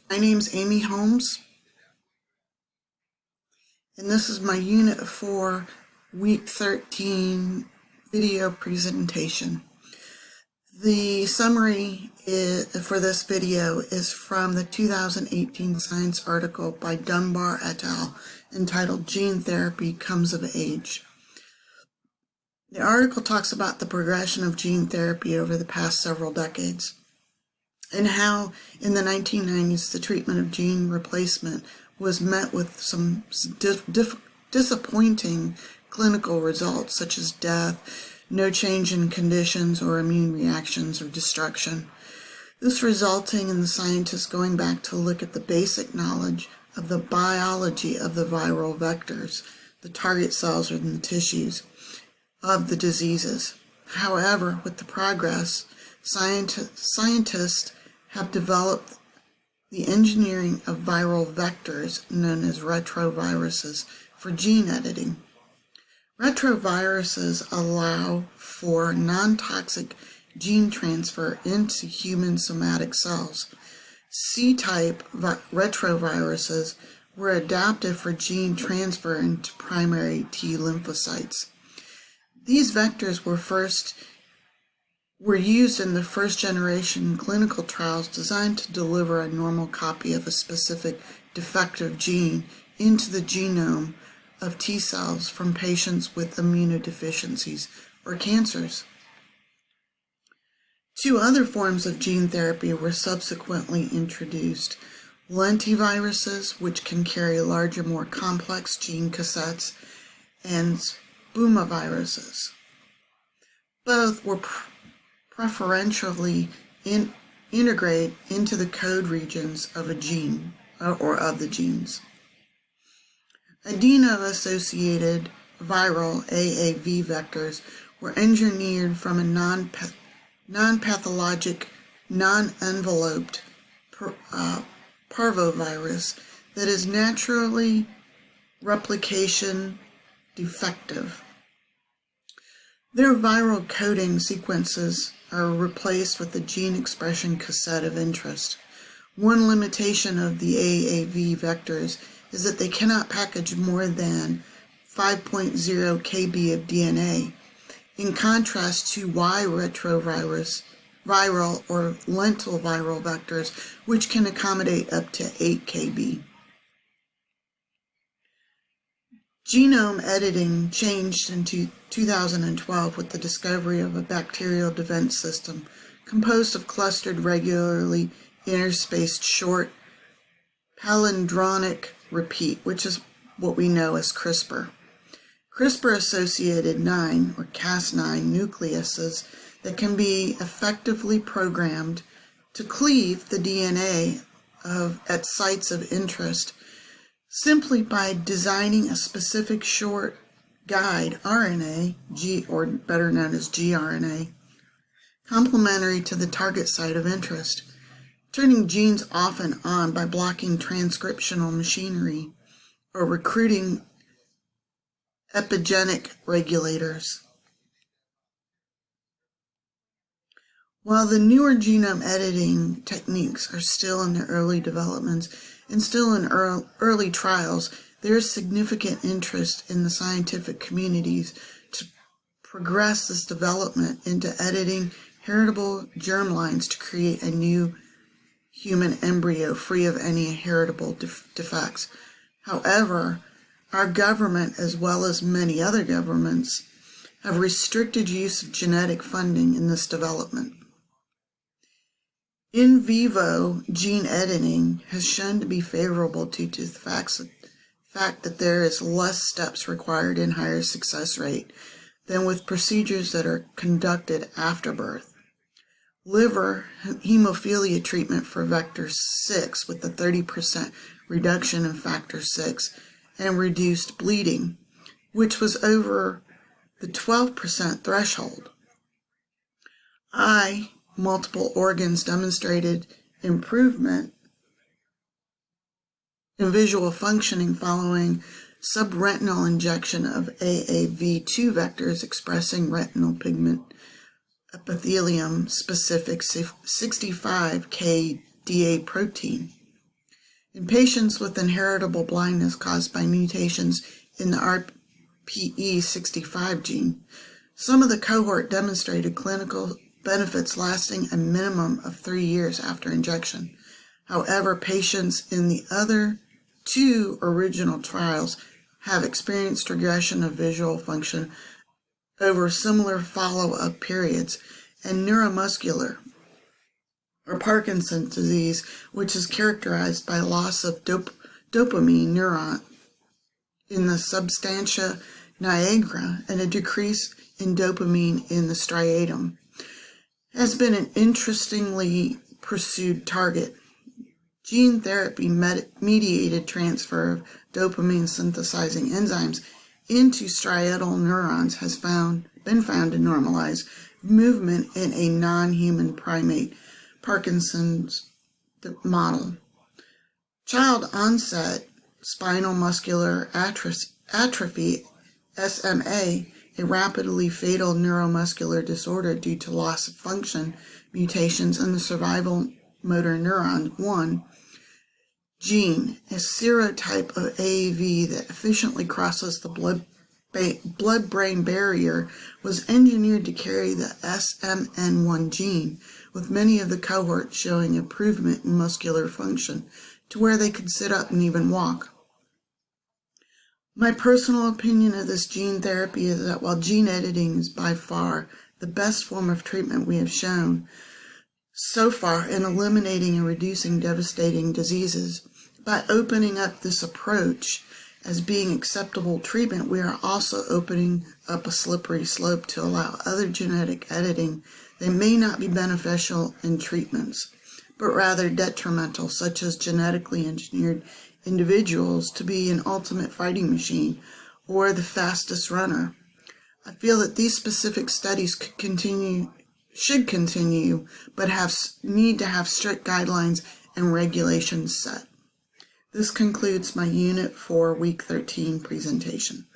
My name's Amy Holmes, and this is my Unit 4, Week 13 video presentation. The summary for this video is from the 2018 Science article by Dunbar et al. Entitled Gene Therapy Comes of Age. The article talks about the progression of gene therapy over the past several decades, and how in the 1990s the treatment of gene replacement was met with some disappointing clinical results, such as death, no change in conditions or immune reactions, or destruction. This resulting in the scientists going back to look at the basic knowledge of the biology of the viral vectors, the target cells or the tissues of the diseases. However, with the progress, scientists have developed the engineering of viral vectors known as retroviruses for gene editing. Retroviruses allow for non-toxic gene transfer into human somatic cells. C-type retroviruses were adapted for gene transfer into primary T lymphocytes. These vectors were used in the first generation clinical trials designed to deliver a normal copy of a specific defective gene into the genome of T cells from patients with immunodeficiencies or cancers. Two other forms of gene therapy were subsequently introduced: lentiviruses, which can carry larger, more complex gene cassettes, and spumaviruses. Both were preferentially integrate into the code regions of a gene or of the genes. Adeno-associated viral AAV vectors were engineered from a non-pathologic, non-enveloped parvovirus that is naturally replication defective. Their viral coding sequences are replaced with the gene expression cassette of interest. One limitation of the AAV vectors is that they cannot package more than 5.0 kb of DNA, in contrast to Y retrovirus, viral or lentiviral vectors, which can accommodate up to 8 kb. Genome editing changed in 2012 with the discovery of a bacterial defense system composed of clustered, regularly interspaced short palindromic repeat, which is what we know as CRISPR. CRISPR-associated 9 or Cas9 nucleases that can be effectively programmed to cleave the DNA at sites of interest simply by designing a specific short guide RNA, or better known as gRNA, complementary to the target site of interest, turning genes off and on by blocking transcriptional machinery or recruiting epigenetic regulators. While the newer genome editing techniques are still in their early developments and still in early trials, there is significant interest in the scientific communities to progress this development into editing heritable germlines to create a new human embryo free of any heritable defects. However, our government, as well as many other governments, have restricted use of genetic funding in this development. In vivo gene editing has shown to be favorable due to the fact that there is less steps required and higher success rate than with procedures that are conducted after birth. Liver hemophilia treatment for vector 6 with a 30% reduction in factor 6 and reduced bleeding, which was over the 12% threshold. Multiple organs demonstrated improvement in visual functioning following subretinal injection of AAV2 vectors expressing retinal pigment epithelium specific 65K DA protein. In patients with inheritable blindness caused by mutations in the RPE65 gene, some of the cohort demonstrated clinical benefits lasting a minimum of 3 years after injection. However, patients in the other 2 original trials have experienced regression of visual function over similar follow-up periods, and neuromuscular or Parkinson's disease, which is characterized by loss of dopamine neuron in the substantia nigra and a decrease in dopamine in the striatum, has been an interestingly pursued target. Gene therapy mediated transfer of dopamine synthesizing enzymes into striatal neurons has been found to normalize movement in a non-human primate Parkinson's model. Child onset spinal muscular atrophy, SMA, a rapidly fatal neuromuscular disorder due to loss of function mutations in the survival motor neuron 1 gene, a serotype of AAV that efficiently crosses the blood-brain barrier, was engineered to carry the SMN1 gene, with many of the cohorts showing improvement in muscular function to where they could sit up and even walk. My personal opinion of this gene therapy is that while gene editing is by far the best form of treatment we have shown so far in eliminating and reducing devastating diseases, by opening up this approach as being acceptable treatment, we are also opening up a slippery slope to allow other genetic editing that may not be beneficial in treatments, but rather detrimental, such as genetically engineered individuals to be an ultimate fighting machine or the fastest runner. I feel that these specific studies should continue, but need to have strict guidelines and regulations set. This concludes my Unit 4, Week 13 presentation.